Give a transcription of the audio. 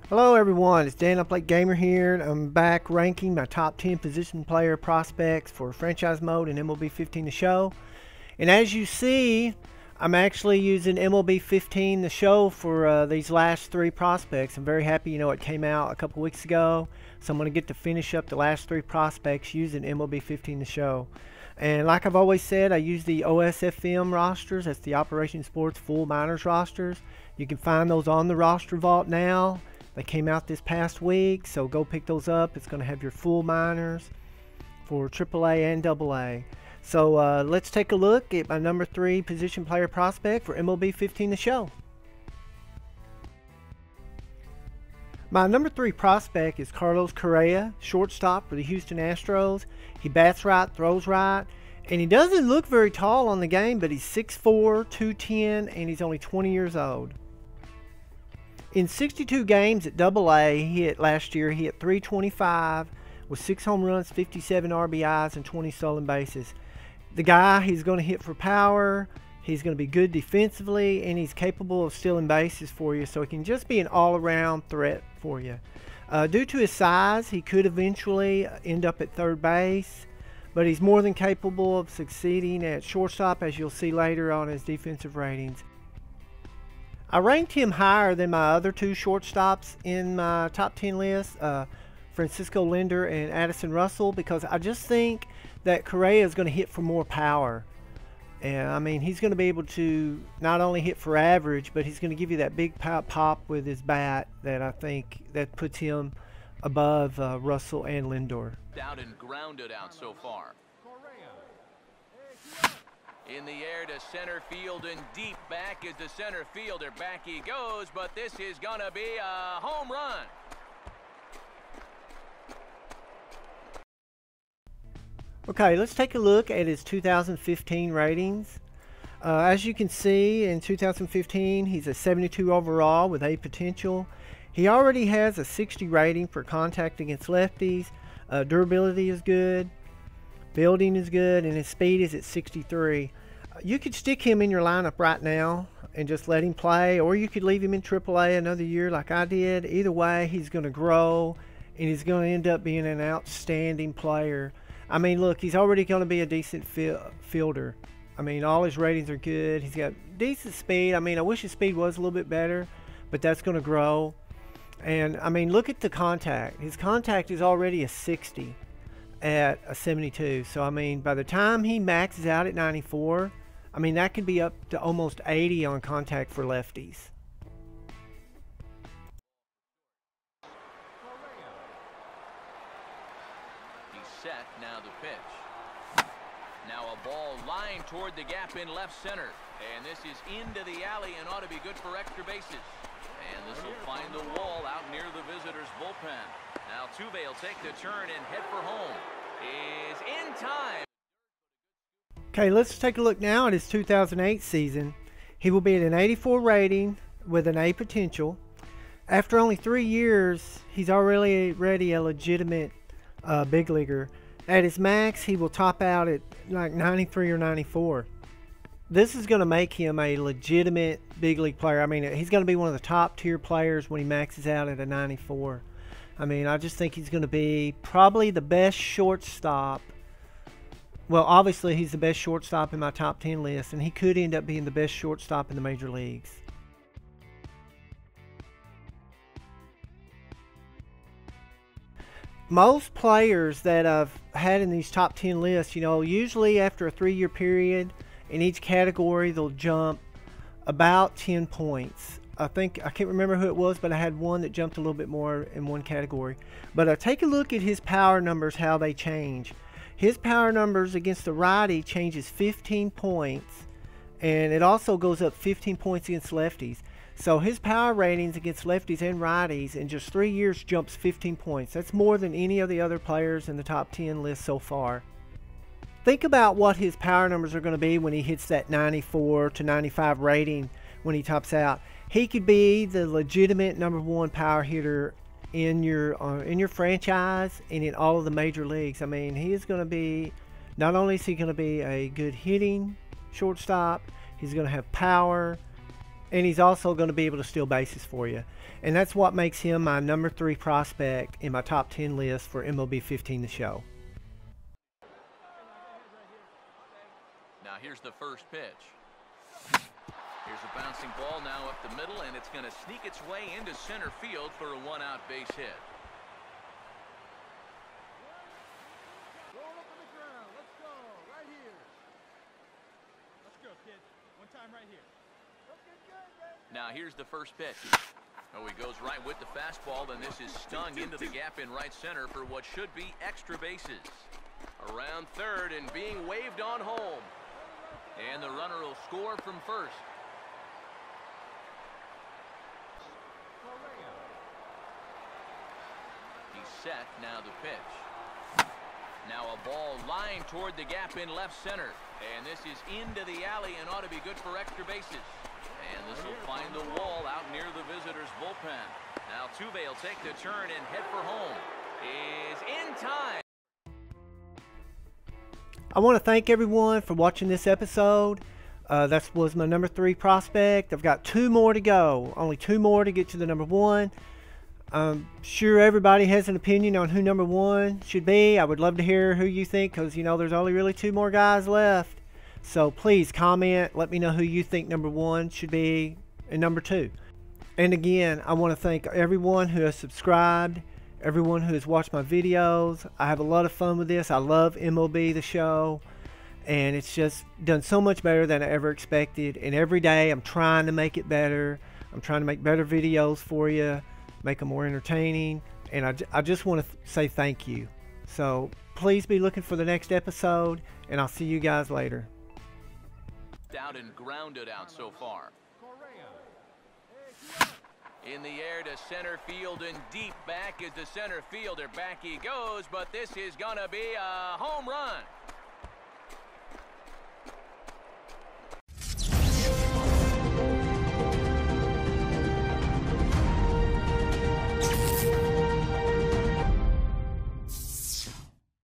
Hello everyone, it's Dan UpLateGamer here, and I'm back ranking my top 10 position player prospects for franchise mode in MLB 15 The Show. And as you see, I'm actually using MLB 15 The Show for these last three prospects. I'm very happy, it came out a couple weeks ago, so I'm going to get to finish up the last three prospects using MLB 15 The Show. And like I've always said, I use the OSFM rosters. That's the Operation Sports Full Minors rosters. You can find those on the roster vault now. They came out this past week, so go pick those up. It's going to have your full minors for AAA and AA. So let's take a look at my number 3 position player prospect for MLB 15 The Show. My number 3 prospect is Correa, shortstop for the Houston Astros. He bats right, throws right, and he doesn't look very tall on the game, but he's 6'4", 210, and he's only 20 years old. In 62 games at AA, last year, he hit .325 with 6 home runs, 57 RBIs, and 20 stolen bases. The guy, he's going to hit for power, he's going to be good defensively, and he's capable of stealing bases for you, so he can just be an all-around threat for you. Due to his size, he could eventually end up at third base, but he's more than capable of succeeding at shortstop, as you'll see later on his defensive ratings. I ranked him higher than my other 2 shortstops in my top 10 list, Francisco Lindor and Addison Russell, because I just think that Correa is going to hit for more power. And I mean, he's going to be able to not only hit for average, but he's going to give you that big pop with his bat that I think that puts him above Russell and Lindor. Down and grounded out so far. In the air to center field and deep back is the center fielder. Back he goes, but this is going to be a home run. Okay, let's take a look at his 2015 ratings. As you can see, in 2015, he's a 72 overall with A potential. He already has a 60 rating for contact against lefties. Durability is good. Fielding is good, and his speed is at 63. You could stick him in your lineup right now and just let him play, or you could leave him in AAA another year like I did. Either way, he's going to grow, and he's going to end up being an outstanding player. I mean, look, he's already going to be a decent fielder. I mean, all his ratings are good. He's got decent speed. I mean, I wish his speed was a little bit better, but that's going to grow. And, I mean, look at the contact. His contact is already a 60. At a 72. So I mean, by the time he maxes out at 94, I mean that could be up to almost 80 on contact for lefties. He's set, now the pitch. Now a ball lined toward the gap in left center, and this is into the alley and ought to be good for extra bases. And this will find the wall out near the visitors' bullpen. Now Tuve will take the turn and head for home. Is in time. Okay, let's take a look now at his 2008 season. He will be at an 84 rating with an A potential. After only 3 years, he's already a legitimate big leaguer. At his max, he will top out at like 93 or 94. This is going to make him a legitimate big league player. I mean, he's going to be one of the top tier players when he maxes out at a 94. I mean, I just think he's going to be probably the best shortstop. Well, obviously, he's the best shortstop in my top 10 list, and he could end up being the best shortstop in the major leagues. Most players that I've had in these top 10 lists, usually after a 3-year period, in each category, they'll jump about 10 points. I can't remember who it was, but I had one that jumped a little bit more in one category. But take a look at his power numbers, how they change. His power numbers against the righty changes 15 points, and it also goes up 15 points against lefties. So his power ratings against lefties and righties in just 3 years jumps 15 points. That's more than any of the other players in the top 10 list so far. Think about what his power numbers are going to be when he hits that 94 to 95 rating when he tops out. He could be the legitimate #1 power hitter in your franchise and in all of the major leagues. I mean, he is going to be, not only is he going to be a good hitting shortstop, he's going to have power, and he's also going to be able to steal bases for you. And that's what makes him my number 3 prospect in my top 10 list for MLB 15 The Show. Now here's the first pitch. Here's a bouncing ball now up the middle, and it's going to sneak its way into center field for a 1-out base hit. Roll up on the ground. Let's go. Right here. Let's go, kid. One time right here. Looking good, man. Now here's the first pitch. Oh, he goes right with the fastball, and this is stung into the gap in right center for what should be extra bases. Around third and being waved on home. And the runner will score from first. Correa. He's set, now the pitch. Now a ball lined toward the gap in left center. And this is into the alley and ought to be good for extra bases. And this will find the wall out near the visitors' bullpen. Now Tuve will take the turn and head for home. Is in time. I want to thank everyone for watching this episode. That was my number 3 prospect. I've got 2 more to go. Only 2 more to get to the number 1. I'm sure everybody has an opinion on who number 1 should be. I would love to hear who you think, because you know there's only really 2 more guys left. So please comment. Let me know who you think number 1 should be and number 2. And again, I want to thank everyone who has subscribed, everyone who has watched my videos. I have a lot of fun with this. I love MLB The Show, and it's just done so much better than I ever expected. And every day I'm trying to make it better. I'm trying to make better videos for you, make them more entertaining, and I just want to say thank you. So please be looking for the next episode, and I'll see you guys later. Out and grounded out so far. Correa. In the air to center field and deep back is the center fielder. Back he goes, but this is gonna be a home run.